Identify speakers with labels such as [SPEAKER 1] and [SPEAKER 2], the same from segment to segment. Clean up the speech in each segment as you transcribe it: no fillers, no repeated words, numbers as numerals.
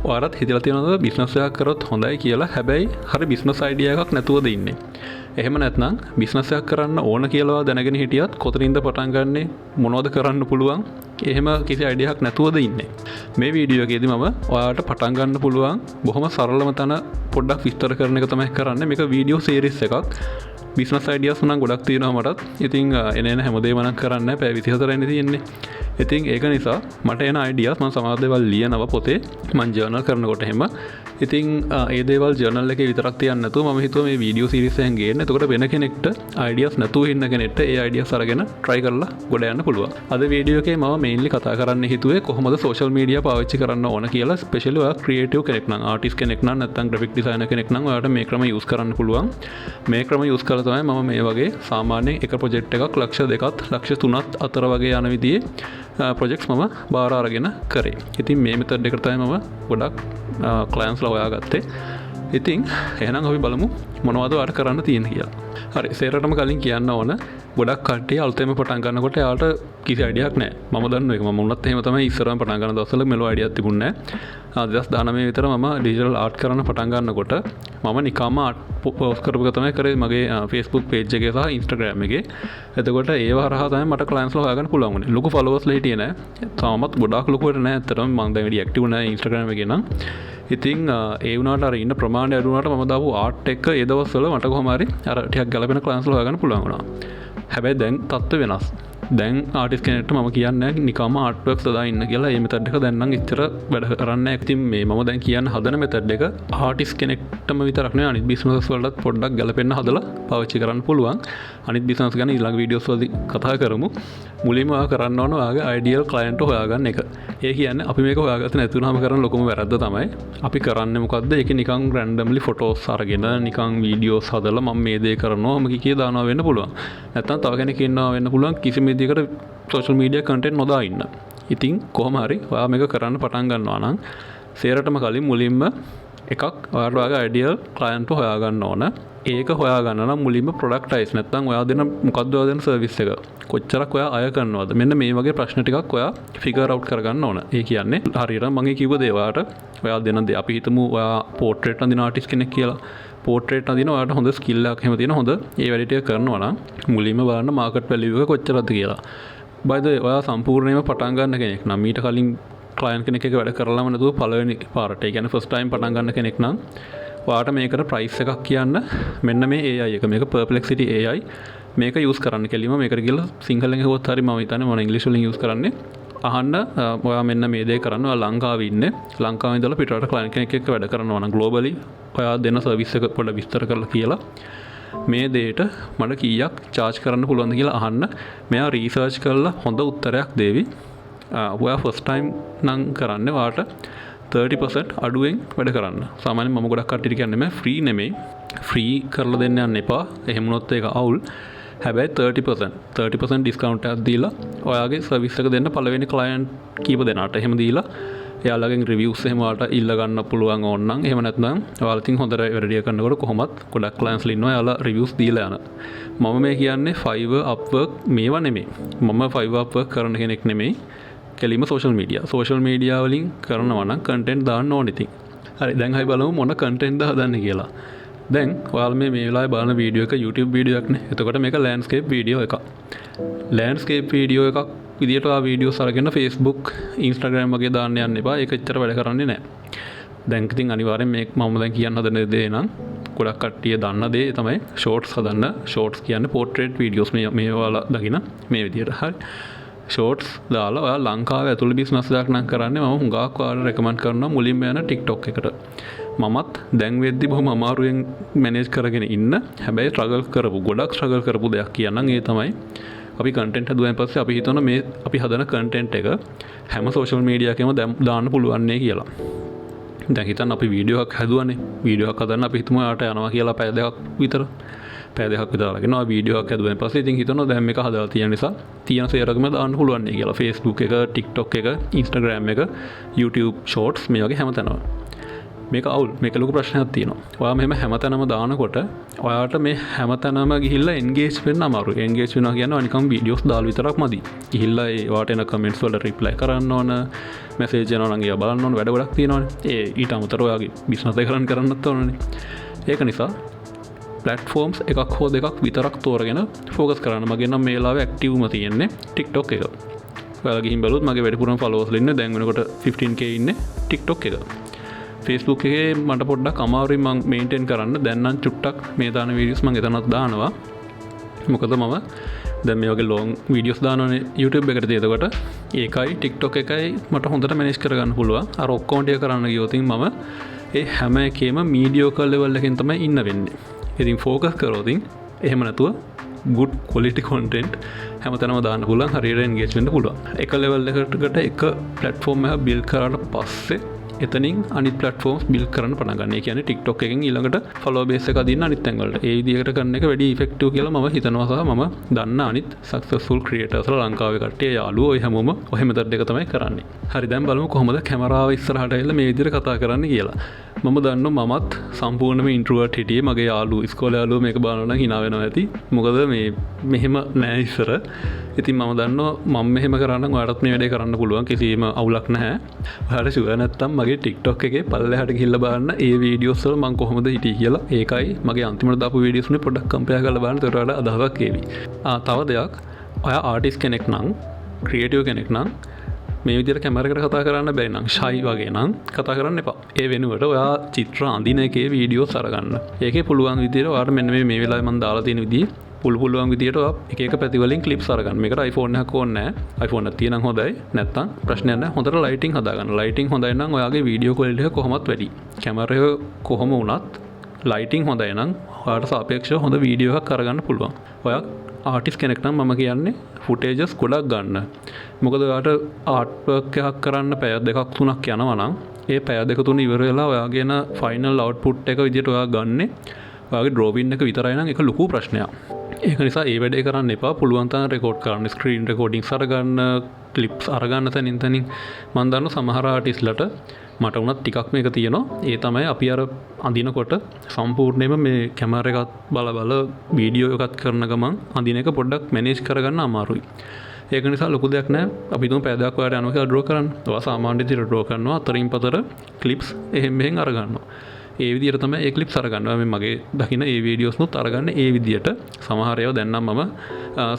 [SPEAKER 1] ඔයාලත් හිතලා තියෙනවද බිස්නස් එකක් කරොත් හොඳයි කියලා? හැබැයි හරි බිස්නස් අයිඩියා එකක් නැතුවද ඉන්නේ? එහෙම නැත්නම් බිස්නස් එකක් කරන්න ඕන කියලා දැනගෙන හිටියත් කොතනින්ද පටන් ගන්නෙ, මොනවද කරන්න පුළුවන්, එහෙම කිසි අයිඩියා එකක් නැතුවද ඉන්නේ? මේ වීඩියෝ එකේදී මම ඔයාලට පටන් ගන්න පුළුවන් බොහොම සරලම තන පොඩ්ඩක් විස්තර කරන එක තමයි කරන්නේ. මේක වීඩියෝ සීරීස් එකක්. බිස්නස් අයිඩියාස් නම් ගොඩක් තියෙනවා මටත්. ඉතින් එන හැමදේම නම් කරන්න පැය 24යි තියෙන්නේ. ඉතින් ඒක නිසා මට එන අයිඩියාස් මම සමහර දේවල් ලියනවා පොතේ මම ජර්නල් කරනකොට එහෙම. ඉතින් ඒ දේවල් ජර්නල් එකේ විතරක් තියන්න නැතුව මම හිතුවා මේ වීඩියෝ සීරීස් එකෙන් ගේන්න. එතකොට වෙන කෙනෙක්ට අයිඩියාස් නැතුව ඉන්න කෙනෙක්ට ඒ අයිඩියාස් අරගෙන try කරලා ගොඩ යන්න පුළුවන්. අද වීඩියෝ එකේ මම mainly කතා කරන්න හිතුවේ කොහොමද social media පාවිච්චි කරන්න ඕන කියලා. ස්පෙෂලි ඔයා ක්‍රියේටිව් කෙනෙක් නම්, ආටිස්ට් කෙනෙක් නම්, නැත්නම් graphic designer කෙනෙක් නම් ඔයාලට මේ ක්‍රම use කරන්න පුළුවන්. මේ ක්‍රම use කරලා තමයි මම මේ වගේ සාමාන්‍යයෙන් එක ප්‍රොජෙක්ට් එකක් ලක්ෂ 2ත් ලක්ෂ 3ත් අතර වගේ යන විදිහේ ප්‍රොජෙක්ට්ස් මම බාර අරගෙන කරේ. ඉතින් මේ මෙතඩ් එකට තමයි මම ගොඩක් ක්ලයන්ට්ස්ලා හොයාගත්තේ. ඉතින් එහෙනම් අපි බලමු මොනවද ඔයාලට කරන්න තියෙන්නේ කියලා. හරි, සේරටම කලින් කියන්න ඕන ගොඩක් කට්ටිය අලුතෙන්ම පටන් ගන්නකොට එයාලට කිසි අයිඩියාවක් නැහැ. මම දන්නවා ඒක. මම උනත් එහෙම තමයි ඉස්සරහම පටන් ගන්න දවස්වල මෙලෝ අයිඩියාවක් තිබුණේ නැහැ. 2019 විතර මම ඩිජිටල් ආර්ට් කරන්න පටන් ගන්නකොට මම නිකම්ම ආර්ට් පෝස්ට් කරපු එක තමයි කරේ මගේ Facebook page එකේ සහ Instagram එකේ. එතකොට ඒව හරහා තමයි මට ක්ලයන්ට්ස්ලා හොයාගන්න පුළුවන් වුණේ. ලොකු followers හිටියේ නැහැ. තාමත් ගොඩාක් ලොකුවට නැහැ. ඇත්තටම මම දැන් වැඩි ඇක්ටිව් නැහැ Instagram එකේ නම්. ඉතින් ඒ වුණාට අර ඉන්න ප්‍රමාණය අඩු වුණාට මම දාපු ආර්ට් එක ඒ දවස්වල මට කොහොම හරි අර ටිකක් ගැලපෙන ක්ලයන්ට්ස්ලා හොයාගන්න පුළුවන් වුණා. හැබැයි දැන් තත්ත්වය වෙනස්. දැන් ආටිස්ට් කෙනෙක්ට මම කියන්නේ නිකම්ම ආර්ට් වර්ක්ස් දාලා ඉන්න කියලා. මේ මෙතඩ් එක දැන් නම් එච්චර වැඩ කරන්නේ නැහැ. ඉතින් මේ මම දැන් කියන්න හදන මෙතඩ් එක ආටිස්ට් කෙනෙක්ටම විතරක් නෙවෙයි අනිත් බිස්නස් වලටත් පොඩ්ඩක් ගැලපෙන්න හදලා පාවිච්චි කරන්න පුළුවන්. අනිත් බිස්නස් ගැන ඊළඟ වීඩියෝස් වලදී කතා කරමු. මුලින්ම ඔයා කරන්න ඕන ඔයාගේ අයිඩියල් ක්ලයන්ට් හොයාගන්න එක. ඒ කියන්නේ අපි මේක හොයාගත්තේ නැතුනම කරන ලොකුම වැරද්ද තමයි අපි කරන්නේ මොකද්ද? ඒක නිකන් රැන්ඩම්ලි ෆොටෝස් අරගෙන නිකන් වීඩියෝස් හදලා මම මේ දේ කරනවා මම කී දානවා වෙන්න පුළුවන්. නැත්නම් තව කෙනෙක් ඉන්නවා වෙන්න පුළුවන් කිසිම විදිහකට සෝෂල් මීඩියා කන්ටෙන්ට් නොදා ඉන්න. ඉතින් කොහොම හරි ඔයා මේක කරන්න පටන් ගන්නවා නම් සේරටම කලින් මුලින්ම එකක් ඔයාට ඔයාගේ අයිඩියල් ක්ලයන්ට් හොයාගන්න ඕන. ඒක හොයාගන්න නම් මුලින්ම ප්‍රොඩක්ටයිස් නැත්නම් ඔයා දෙන මොකද්ද ඔයා දෙන සර්විස් එක කොච්චරක් ඔයා අය කරනවද මෙන්න මේ වගේ ප්‍රශ්න ටිකක් ඔයා ෆිගර් අවුට් කරගන්න ඕන. ඒ කියන්නේ හරියට මම කිව්ව දේ ඔයාට ඔයා දෙන දේ අපි හිතමු ඔයා පෝර්ට්‍රේට් අඳින ආටිස්ට් කෙනෙක් කියලා. පෝර්ට්‍රේට් අඳින ඔයාට හොඳ ස්කිල් එකක් එහෙම තියෙන හොඳ ඒ වැඩ ටික කරනවා නම් මුලින්ම බලන්න මාකට් වැලියු එක කොච්චරද කියලා. by the way ඔයා සම්පූර්ණයෙන්ම පටන් ගන්න කෙනෙක් නම් ඊට කලින් ක්ලයන්ට් කෙනෙක් එක්ක වැඩ කරලාම නැතුව පළවෙනි පාරට ඒ කියන්නේ ෆස්ට් ටයිම් පටන් ගන්න කෙනෙක් නම් ඔයාට මේකට ප්‍රයිස් එකක් කියන්න මෙන්න මේ AI එක මේක Perplexity AI මේක යූස් කරන්න කෙලින්ම මේකට ගිහලා සිංහලෙන් හෙව්වොත් හරි මම හිතන්නේ මම ඉංග්‍රීසි වලින් යූස් කරන්නේ අහන්න ඔයා මෙන්න මේ දේ කරන්න ඔයා ලංකාවේ ඉන්නේ ලංකාවේ ඉඳලා පිටරට ක්ලයන්ට් කෙනෙක් එක්ක වැඩ කරනවා නම් ග්ලෝබලි ඔයා දෙන සර්විස් එක පොඩ්ඩක් විස්තර කරලා කියලා මේ දේට මට කීයක් චාර්ජ් කරන්න පුළුවන්ද කියලා අහන්න. මෙයා රීසර්ච් කරලා හොඳ උත්තරයක් දෙවි. ඔයා ෆස්ට් ටයිම් නම් කරන්නේ ඔයාට 30% අඩුවෙන් වැඩ කරන්න. සාමාන්‍යයෙන් මම ගොඩක් කට්ටියට කියන්නේ ෆ්‍රී නෙමෙයි. ෆ්‍රී කරලා දෙන්න යන්න එපා. එහෙම වුණොත් ඒක අවුල්. හැබැයි 30% ඩිස්කවුන්ට් එකක් දීලා ඔයාගේ සර්විස් එක දෙන්න පළවෙනි ක්ලයන්ට් කීප දෙනාට එහෙම දීලා එයාලගෙන් රිවිව්ස් එහෙම ඔයාලට ඉල්ල ගන්න පුළුවන් ඕන නම් එහෙම නැත්නම් ඔයාලා තින් හොඳට වැඩ කරනකොට කොහොමත් ගොඩක් ක්ලයන්ට්ස්ලා ඉන්නවා එයාලා රිවිව්ස් දීලා යන. මම මේ කියන්නේ Fiverr Upwork මේවා නෙමෙයි. මම Fiverr Upwork කරන කෙනෙක් නෙමෙයි. කෙලිම සෝෂල් මීඩියා වලින් කරනවා නම් කන්ටෙන්ට් දාන්න ඕනේ ඉතින්. හරි දැන් අපි බලමු මොන කන්ටෙන්ට්ද හදන්නේ කියලා. දැන් ඔයාලා මේ වෙලාවේ බලන වීඩියෝ එක YouTube වීඩියෝ එකක් නේ. එතකොට මේක ලෑන්ඩ්ස්කේප් වීඩියෝ එකක්. ලෑන්ඩ්ස්කේප් වීඩියෝ එකක් විදියට ඔයා වීඩියෝස් අරගෙන Facebook Instagram වගේ දාන්න යන්න එපා. ඒක එච්චර වැඩ කරන්නේ නැහැ. දැන් ඉතින් අනිවාර්යෙන් මේක මම දැන් කියන්න හදන දේ නම් ගොඩක් කට්ටිය දන්න දේ තමයි ෂෝට්ස් හදන්න. ෂෝට්ස් කියන්නේ පෝර්ට්‍රේට් වීඩියෝස් මේ ඔයාලා දකින මේ විදියට. හරි. ෂෝට්ස් දාලා ඔයා ලංකාවේ ඇතුළේ බිස්නස් එකක් නම් කරන්නේ මම හුඟක් ඔයාලට රෙකමන්ඩ් කරනවා මුලින්ම යන TikTok එකට. මමත් දැන් වෙද්දි බොහොම අමාරුවෙන් මැනේජ් කරගෙන ඉන්න. හැබැයි ගොඩක් ස්ට්‍රගල් කරපු දෙයක් කියන්නම් ඒ තමයි අපි කන්ටෙන්ට් හදුවෙන් පස්සේ අපි හිතන මේ අපි හදන කන්ටෙන්ට් එක හැම සෝෂල් මීඩියා එකේම දාන්න පුළුවන් නේ කියලා. දැන් හිතන්න අපි වීඩියෝ එකක් හදුවානේ. වීඩියෝ එකක් හදන්න අපි හිතමු යාට යනවා කියලා පැය දෙකක් විතර. පැය දෙකක් විතර ලගනවා වීඩියෝ එකක් හදුවෙන් පස්සේ ඉතින් හිතනවා දැන් මේක හදලා තියෙන නිසා තියෙන සේරකම දාන්න පුළුවන් නේ කියලා. Facebook එක, TikTok එක, Instagram එක, YouTube Shorts මේ වගේ හැමතැනම. මේක අවුල් මේක ලොකු ප්‍රශ්නයක් තියෙනවා. ඔයා මෙහෙම හැමතැනම දානකොට ඔයාට මේ හැමතැනම ගිහිල්ලා එන්ගේජ් වෙන්න අමාරු. එන්ගේජ් වෙනවා කියන්නේ නිකන් වීඩියෝස් දාලා විතරක් මදි. ගිහිල්ලා ඒ වාට එන කමෙන්ට්ස් වලට රිප්ලයි කරන්න ඕන, මැසේජ් එනවා නම් ඒවා බලන්න ඕන, වැඩ ගොඩක් තියෙනවානේ. ඒ ඊට අමතරව ඔයාගේ බිස්නස් එක කරන්නත් ඕනනේ. ඒක නිසා ප්ලට්ෆෝම්ස් එකක් හෝ දෙකක් විතරක් තෝරගෙන ෆෝකස් කරන්න. මගේ නම් මේ වෙලාවේ ඇක්ටිව්ම තියෙන්නේ TikTok එක. ඔයාලා ගිහින් බලුවොත් මගේ වැඩිපුරම ෆලෝවර්ස්ලා ඉන්නේ දැන් වෙනකොට 15k ඉන්නේ TikTok එක. Facebook එකේ මට පොඩ්ඩක් අමාරුයි මම මේන්ටේන් කරන්න. දැන් නම් චුට්ටක් මේ දාන වීඩියෝස් මම එතනත් දානවා. මොකද මම දැන් මේ වගේ ලොං වීඩියෝස් දානවනේ YouTube එකට. එතකොට ඒකයි TikTok එකයි මට හොඳට මැනේජ් කරගන්න පුළුවන්. අර ඔක්කොම ටික කරන්න ගියොත් මම ඒ හැම එකේම මීඩියෝකර් ලෙවල් එකකින් තමයි ඉන්න වෙන්නේ. ඉතින් ෆෝකස් කරොත් එහෙම නැතුව good quality content හැමතැනම දාන්න පුළුවන්, හරියට engage වෙන්න පුළුවන්. එක level එකකට එක platform එක build කරාට පස්සේ එතනින් අනිත් platforms build කරන්න පටන් ගන්න. ඒ කියන්නේ TikTok එකෙන් ඊළඟට follow base එක අදින්න අනිත් තැන් වලට. ඒ විදිහකට කරන එක වැඩි effective කියලා මම හිතනවා. සහ මම දන්න අනිත් successful creators ලා ලංකාවේ කට්ටිය යාළුවෝ ඔය හැමෝම ඔය මෙතඩ් එක තමයි කරන්නේ. හරි දැන් බලමු කොහොමද කැමරාව ඉස්සරහට ඇවිල්ලා මේ විදිහට කතා කරන්න කියලා. මම දන්නවා මමත් සම්පූර්ණයෙන්ම introvert හිටියේ. මගේ යාළුවෝ ඉස්කෝලේ යාළුවෝ මේක බලනවා නම් hina වෙනවා ඇති. මොකද මේ මෙහෙම නෑ ඉස්සර. ඉතින් මම දන්නවා මම මෙහෙම කරා නම් ඔයාලටත් මේ වැඩේ කරන්න පුළුවන්. කිසිම අවුලක් නැහැ. ඔයාලට ෂුවර් නැත්තම් මගේ TikTok එකේ පල්ලෙහාට ගිහිල්ලා බලන්න ඒ වීඩියෝස් වල මම කොහොමද හිටියේ කියලා. ඒකයි මගේ අන්තිමට දාපු වීඩියෝස් නේ පොඩ්ඩක් කම්පෙයාර් කරලා බලන්න. ඒකට වඩා අදහසක් ඒවි. තව දෙයක්, ඔයා ආටිස්ට් කෙනෙක් නම්, ක්‍රියේටිව් කෙනෙක් නම් මේ විදිහට කැමරාවකට කතා කරන්න බැරි නම්, ෂයි වගේ නම් කතා කරන්න එපා. ඒ වෙනුවට ඔයා චිත්‍ර අඳින එකේ වීඩියෝස් අරගන්න. ඒකේ පුළුවන් විදිහට ඔයාට මෙන්න මේ වෙලාවේ මම දාලා තියෙන විදිහේ පුළුවන් විදිහට එක එක පැතිවලින් ක්ලිප්ස් අරගන්න. මේකට iPhone එකක් ඕනේ නැහැ. iPhone එකක් තියෙනම් හොඳයි. නැත්තම් ප්‍රශ්නයක් නැහැ. හොඳට ලයිටිං හදාගන්න. ලයිටිං හොඳයි නම් ඔයාගේ වීඩියෝ ක්වොලිටි එක කොහොමත් වැඩි. කැමරාව කොහොම වුණත් ලයිටිං හොඳයි නම් ඔයාට සාපේක්ෂව හොඳ වීඩියෝ එකක් අරගන්න පුළුවන්. ඔයා ආටිස්ට් කෙනෙක් නම් මම කියන්නේ ෆුටේජස් ගොඩක් ගන්න. මොකද ඔයාට ආර්ට් වර්ක් එකක් කරන්න පැය 2-3ක් යනවා නම් ඒ පැය 2-3 ඉවර වෙලා ඔයාගේ එන ෆයිනල් අවුට්පුට් එක විදිහට ඔයා ගන්නේ ඔයාගේ ඩ්‍රෝවින් එක විතරයි නම් ඒක ලොකු ප්‍රශ්නයක්. ඒක නිසා ඒ වැඩේ කරන්න එපා. පුළුවන් තරම් රෙකෝඩ් කරන්න, ස්ක්‍රීන් රෙකෝඩින්ග්ස් අරගන්න, ක්ලිප්ස් අරගන්න තනින් තනින්. මම දන්න සමහර ආටිස්ට්ලට මට උනත් ටිකක් මේක තියෙනවා. ඒ තමයි අපි අර අඳිනකොට සම්පූර්ණයෙන්ම මේ කැමරා එකත් බල වීඩියෝ එකත් කරන ගමන් අඳින එක පොඩ්ඩක් මැනේජ් කරගන්න අමාරුයි. ඒක නිසා ලොකු දෙයක් නැහැ. අපි තුන් පැය දෙකක් වඩා යනවා කියලා ඩ්‍රෝ කරන්න. ඔයා සාමාන්‍ය විදිහට ඩ්‍රෝ කරනවා. අතරින් පතර ක්ලිප්ස් එහෙම මෙහෙන් අරගන්නවා. ඒ විදිහට තමයි ඒ ක්ලිප්ස් අරගන්නවා. මේ මගේ දකින්න ඒ වීඩියෝස් නුත් අරගන්න ඒ විදිහට. සමහර ඒවා දැන් නම් මම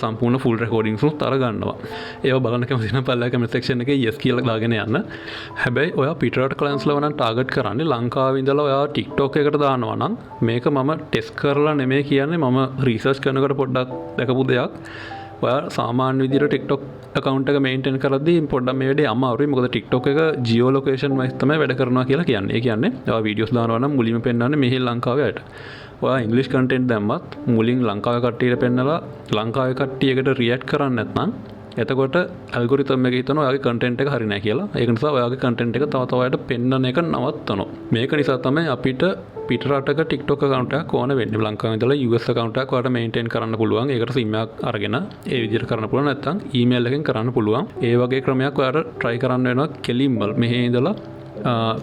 [SPEAKER 1] සම්පූර්ණ ෆුල් රෙකෝඩින්ග්ස් නුත් අරගන්නවා. ඒවා බලන්න කැමති නම් පල්ලා කමෙන්ට් සෙක්ෂන් එකේ yes කියලා දාගෙන යන්න. හැබැයි ඔයා පිටරට ක්ලයන්ට්ස් ලව නම් ටාගට් කරන්නේ ලංකාවේ ඉඳලා ඔයා TikTok එකට දානවා නම් මේක මම ටෙස්ට් කරලා නෙමෙයි කියන්නේ. මම රිසර්ච් කරනකොට පොඩ්ඩක් දැකපු දෙයක්. ඔයා සාමාන්‍ය විදිහට TikTok account එක maintain කරද්දී පොඩ්ඩක් මේ වැඩේ අමාරුයි. මොකද TikTok එක geo location wise තමයි වැඩ කරනවා කියලා කියන්නේ. ඒ කියන්නේ ඔයා videos දානවා නම් මුලින්ම පෙන්නන්නේ මෙහි ලංකාවේ අයට. ඔයා English content දැම්මත් මුලින් ලංකාවේ කට්ටියට පෙන්නලා ලංකාවේ කට්ටියකට react කරන්නේ නැත්නම් එතකොට ඇල්ගොරිතම් එක හිතනවා ඔයාගේ content එක හරි නැහැ කියලා. ඒක නිසා ඔයාගේ content එක තව තව අයට පෙන්වන එක නවත්තනවා. මේක නිසා තමයි අපිට පිටරටක TikTok account එකක් ඕන වෙන්නේ. ලංකාවේ ඉඳලා US account එකක් ඔයාලට maintain කරන්න පුළුවන්. ඒකට SIM එකක් අරගෙන ඒ විදිහට කරන්න පුළුවන්. නැත්නම් email එකෙන් කරන්න පුළුවන්. ඒ වගේ ක්‍රමයක් ඔයාලට try කරන්න වෙනවා. කෙලින්ම මෙහි ඉඳලා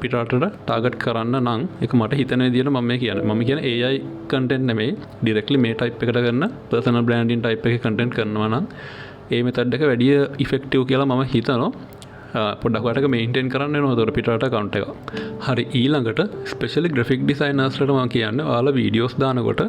[SPEAKER 1] පිටරටට ටාගට් කරන්න නම් ඒක මට හිතන විදිහට මම මේ කියන්නේ. මම කියන්නේ AI content නෙමෙයි. directly මේ type එකට කරන personal branding type එකේ content කරනවා නම් ඒ මෙතඩ් එක වැඩි ඉෆෙක්ටිව් කියලා මම හිතනවා. පොඩ්ඩක් වටක මේන්ටේන් කරන්න වෙනවා ඒතකොට පිටරට account එක. හරි ඊළඟට ස්පෙෂලි graphic designers-ලාට මම කියන්නේ ඔයාලා වීඩියෝස් දානකොට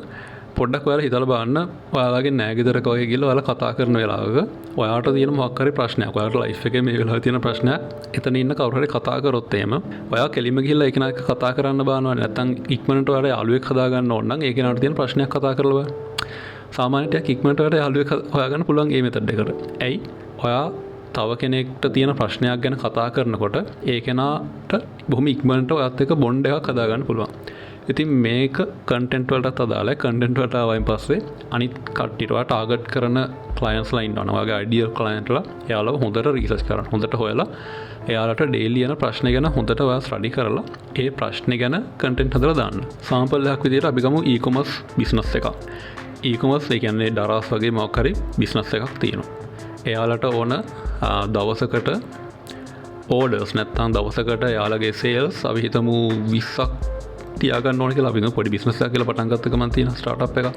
[SPEAKER 1] පොඩ්ඩක් ඔයාලා හිතලා බලන්න ඔයාලගේ නෑගෙදරක වගේ ගිහලා ඔයාලා කතා කරන වෙලාවක ඔයාට තියෙන මොකක් හරි ප්‍රශ්නයක් ඔයාලට ලයිෆ් එකේ මේ වෙලාවේ තියෙන ප්‍රශ්නයක් එතන ඉන්න කවුරු හරි කතා කරොත් එහෙම ඔයා කෙලින්ම ගිහලා ඒ කෙනාට කතා කරන්න බානවා නැත්නම් ඉක්මනට ඔයාලා යාළුවෙක් හදාගන්න ඕන නම් ඒ කෙනාට තියෙන ප්‍රශ්නයක් කතා කරලා බලන්න. සාමාන්‍යයෙන් ටිකක් ඉක්මනට ඔයාලා යාළුවෙක් හොයාගන්න පුළුවන් මේ මෙතඩ් එකට. ඇයි? ඔයා තව කෙනෙක්ට තියෙන ප්‍රශ්නයක් ගැන කතා කරනකොට ඒ කෙනාට බොහොම ඉක්මනට ඔයත් එක්ක බොන්ඩ් එකක් හදාගන්න පුළුවන්. ඉතින් මේක කන්ටෙන්ට් වලටත් අදාළයි. කන්ටෙන්ට් වලට ආවයින් පස්සේ අනිත් කට්ටියට ඔයා ටාගට් කරන ක්ලයන්ට්ස්ලා ඉන්නවනේ. ඔයාගේ අයිඩියල් ක්ලයන්ට්ලා එයාලව හොඳට රිසර්ච් කරන්න. හොඳට හොයලා එයාලට ඩේලි යන ප්‍රශ්න ගැන හොඳට ඔයා ස්ටඩි කරලා ඒ ප්‍රශ්නේ ගැන කන්ටෙන්ට් හදලා දාන්න. සාම්පල් එකක් විදිහට අපි ගමු e-commerce බිස්නස් එකක්. e-commerce ඒ කියන්නේ දරාස් වගේ මොකක් හරි බිස්නස් එකක් තියෙනවා. එයාලට ඕන දවසකට ඕඩර්ස් නැත්තම් දවසකට යාලගේ සේල්ස් අපි හිතමු 20ක් තියාගන්න ඕන කියලා අපි පොඩි බිස්නස් එකක් කියලා පටන් ගත්ත ගමන් තියෙන ස්ටාර්ට්අප් එක.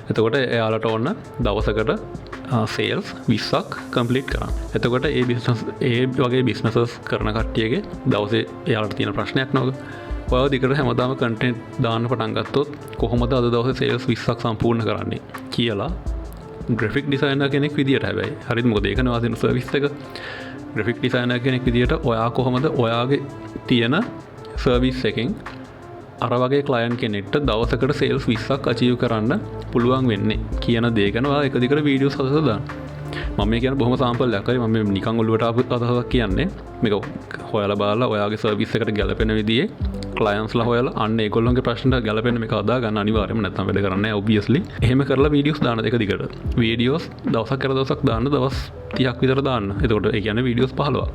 [SPEAKER 1] එතකොට එයාලට ඕන දවසකට සේල්ස් 20ක් කම්ප්ලීට් කරන්න. එතකොට ඒ වගේ බිස්නසස් කරන කට්ටියගේ දවසේ එයාලට තියෙන ප්‍රශ්නයක් නෝක. ඔය දිගට හැමදාම කන්ටෙන්ට් දාන්න පටන් ගත්තොත් කොහොමද අද දවසේ සේල්ස් 20ක් සම්පූර්ණ කරන්නේ කියලා ග්‍රැෆික් ඩිසයිනර් කෙනෙක් විදියට හැබැයි. හරිද? මොකද ඒක නේ වාදින සර්විස් එක. ග්‍රැෆික් ඩිසයිනර් කෙනෙක් විදියට ඔයා කොහොමද ඔයාගේ තියෙන සර්විස් එකෙන් අර වගේ ක්ලයන්ට් කෙනෙක්ට දවසකට සේල්ස් 20ක් අචීව් කරන්න පුළුවන් වෙන්නේ කියන දේ ගැන ඔයා එක දිගට වීඩියෝස් හදලා දාන්න. මම මේ කියන්නේ බොහොම සාම්පල් එකක්. හරි මම නිකන් ඔළුවට ආපු අදහසක් කියන්නේ. මේක හොයලා බලලා ඔයාගේ සර්විස් එකට ගැලපෙන විදිහේ ක්ලයන්ට්ස්ලා හොයලා අන්න ඒගොල්ලෝගේ ප්‍රශ්නට ගැලපෙන මේක හදා ගන්න අනිවාර්යයෙන්ම නැත්නම් වැඩ කරන්නේ නැහැ ඔබ්වියස්ලි. එහෙම කරලා වීඩියෝස් දාන්න එක දිගට. වීඩියෝස් දවසක් කර දවසක් දාන්න දවස් 30ක් විතර දාන්න. එතකොට ඒ කියන්නේ වීඩියෝස් 15ක්.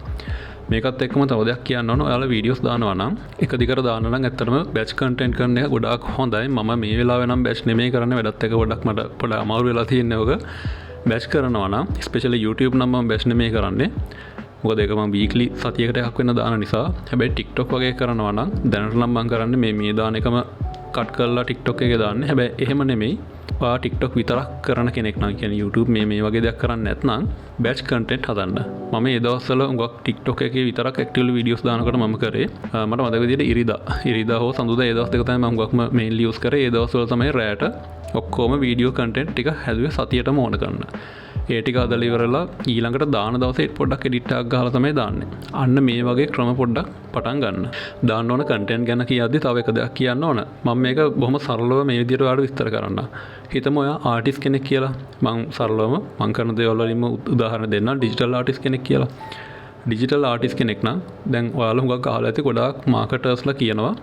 [SPEAKER 1] මේකත් එක්කම තව දෙයක් කියන්න ඕන. ඔයාලා වීඩියෝස් දානවා නම් එක දිගට දාන්න නම් ඇත්තටම බැච් කන්ටෙන්ට් කරන එක ගොඩාක් හොඳයි. මම මේ වෙලාවේ නම් බැච් නෙමෙයි කරන්නේ. වැඩත් එක ගොඩක් මට පොඩ අමාරු වෙලා තියෙනවා ඔක. බැච් කරනවා නම් ස්පෙෂලි YouTube නම් මම බැච් නෙමෙයි කරන්නේ. මොකද ඒක මම වීක්ලි සතියකට එකක් වෙන දාන නිසා. හැබැයි TikTok වගේ කරනවා නම් දැනට නම් මම කරන්නේ මේ දාන එකම කට් කරලා TikTok එකේ දාන්නේ. හැබැයි එහෙම නෙමෙයි. ඔයා TikTok විතරක් කරන කෙනෙක් නම් කියන්නේ YouTube මේ වගේ දෙයක් කරන්නේ නැත්නම් බැච් කන්ටෙන්ට් හදන්න. මම මේ දවස්වල උඟක් TikTok එකේ විතරක් ඇක්ටිව්ලි වීඩියෝස් දානකොට මම කරේ. මට මතක විදිහට ඉරිදා හෝ සඳුදා ඒ දවස් දෙක තමයි මම උඟක්ම මේන්ලි යූස් කරේ. ඒ දවස්වල තමයි රැට ඔක්කොම වීඩියෝ කන්ටෙන්ට් ටික හැදුවේ සතියටම ඕන කරන්න. ඒ ටික අදලා ඉවරලා ඊළඟට දාන දවසේ පොඩ්ඩක් එඩිට් එකක් ගහලා තමයි දාන්නේ. අන්න මේ වගේ ක්‍රම පොඩ්ඩක් පටන් ගන්න. දාන්න ඕන කන්ටෙන්ට් ගැන කියද්දි තව එක දෙයක් කියන්න ඕන. මම මේක බොහොම සරලව මේ විදිහට ඔයාලට විස්තර කරන්න. හිතමු ඔයා ආටිස්ට් කෙනෙක් කියලා. මම සරලවම මම කරන දේවල් වලින්ම උදාහරණ දෙන්නම්. ඩිජිටල් ආටිස්ට් කෙනෙක් කියලා. ඩිජිටල් ආටිස්ට් කෙනෙක් නම් දැන් ඔයාලා හුඟක් අහලා ඇති ගොඩාක් මාකටර්ස්ලා කියනවා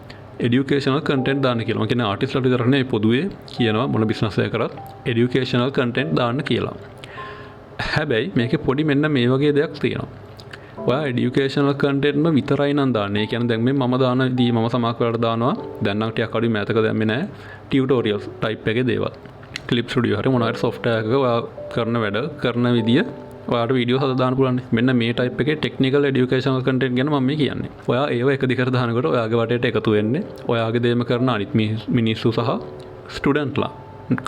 [SPEAKER 1] එඩියුකේෂනල් කන්ටෙන්ට් දාන්න කියලා. මම කියන්නේ ආටිස්ට්ලාට විතර නෙවෙයි පොදුවේ කියනවා මොන බිස්නස් එක කරත් එඩියුකේෂනල් කන්ටෙන්ට් දාන්න කියලා. හැබැයි මේක පොඩි මෙන්න මේ වගේ දෙයක් තියෙනවා. ඔයා එඩියුකේෂනල් කන්ටෙන්ට්ම විතරයි නම් දාන්නේ. ඒ කියන්නේ දැන් මේ මම දාන දී මම සමහර වෙලාවට දානවා. දැන් නම් ටිකක් අඩුයි මෑතක දැම්මේ නැහැ. ටියුටෝරියල්ස් ටයිප් එකේ දේවල්. ක්ලිප් ස්ටුඩියෝ හරි මොනවා හරි software එකක ඔයා කරන වැඩ කරන විදිය ඔයාට වීඩියෝ හදලා දාන්න පුළුවන්. මෙන්න මේ ටයිප් එකේ ටෙක්නිකල් එඩියුකේෂනල් කන්ටෙන්ට් ගැන මම මේ කියන්නේ. ඔයා ඒව එක දිගට දානකොට ඔයාගේ වටේට එකතු වෙන්නේ ඔයාගේ දේම කරන අනිත් මිනිස්සු සහ ස්ටුඩන්ට්ලා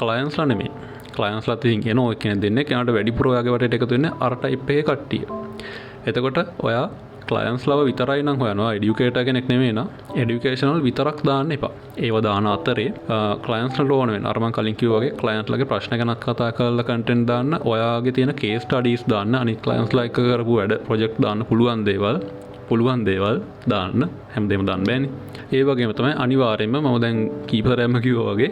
[SPEAKER 1] ක්ලයන්ට්ස්ලා නෙමෙයි. ක්ලයන්ට්ස්ලා තින් එන ඔය කෙනෙක් දෙන්නේ කෙනාට වැඩිපුර ඔයාගේ වටේට එකතු වෙන්නේ අර ටයිප් එකේ කට්ටිය. එතකොට ඔයා ක්ලයන්ට්ස්ලාව විතරයි නම් හොයනවා එඩියුකේටර් කෙනෙක් නෙමෙයි නා එඩියුකේෂනල් විතරක් දාන්න එපා. ඒව දාන අතරේ ක්ලයන්ට්ස්ලාට ඕන වෙන අර මම කලින් කිව්වා වගේ ක්ලයන්ට්ලාගේ ප්‍රශ්න ගැන කතා කරලා කන්ටෙන්ට් දාන්න, ඔයාගේ තියෙන කේස් ස්ටඩීස් දාන්න, අනිත් ක්ලයන්ට්ස්ලා එක්ක කරපු වැඩ ප්‍රොජෙක්ට් දාන්න පුළුවන් දේවල් දාන්න. හැමදේම දාන්න බෑනේ. ඒ වගේම තමයි අනිවාර්යයෙන්ම මම දැන් කීපතරයක්ම කිව්වා වගේ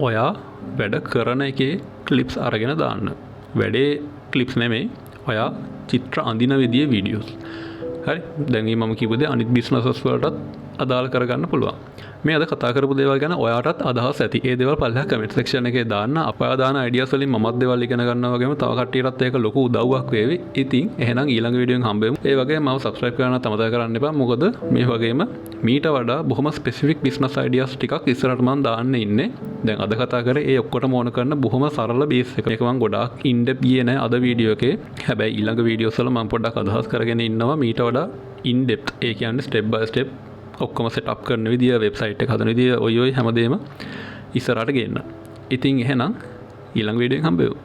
[SPEAKER 1] ඔයා වැඩ කරන එකේ ක්ලිප්ස් අරගෙන දාන්න. වැඩේ ක්ලිප්ස් නෙමෙයි ඔයා චිත්‍ර අඳින විදිහේ වීඩියෝස්. හරි දැන් මේ මම කිව්ව දේ අනිත් බිස්නසස් වලටත් අදාළ කරගන්න පුළුවන්. මේ අද කතා කරපු දේවල් ගැන ඔයාටත් අදහස් ඇති. ඒ දේවල් පල්ලෙහා කමෙන්ට් සෙක්ෂන් එකේ දාන්න. අපයා දාන අයිඩියාස් වලින් මමත් දේවල් ඉගෙන ගන්නවා වගේම තව කට්ටියටත් ඒක ලොකු උදව්වක් වේවි. ඉතින් එහෙනම් ඊළඟ වීඩියෝෙන් හම්බෙමු. ඒ වගේම මම සබ්ස්ක්‍රයිබ් කරන්න අමතක කරන්න එපා. මොකද මේ වගේම මීට වඩා බොහොම ස්පෙસિෆික් බිස්නස් අයිඩියාස් ටිකක් ඉස්සරහට මම දාන්න ඉන්නේ. දැන් අද කතා කරේ ඒ ඔක්කොටම ඕන කරන බොහොම සරල බේස් එක. මේක මම ගොඩාක් ඉන් ඩෙප්ත් ගියේ නැහැ අද වීඩියෝ එකේ. හැබැයි ඊළඟ වීඩියෝස් වල මම පොඩ්ඩක් අදහස් කරගෙන ඉන්නවා මීට වඩා ඉන් ඩෙප්ත්. ඒ කියන්නේ ස්ටෙප් බයි ස්ටෙප් ඔක්කොම සෙට් අප් කරන විදිය, වෙබ්සයිට් එක හදන විදිය, ඔය හැමදේම ඉස්සරහට ගේන්න. ඉතින් එහෙනම් ඊළඟ වීඩියෝ එකෙන් හම්බෙමු.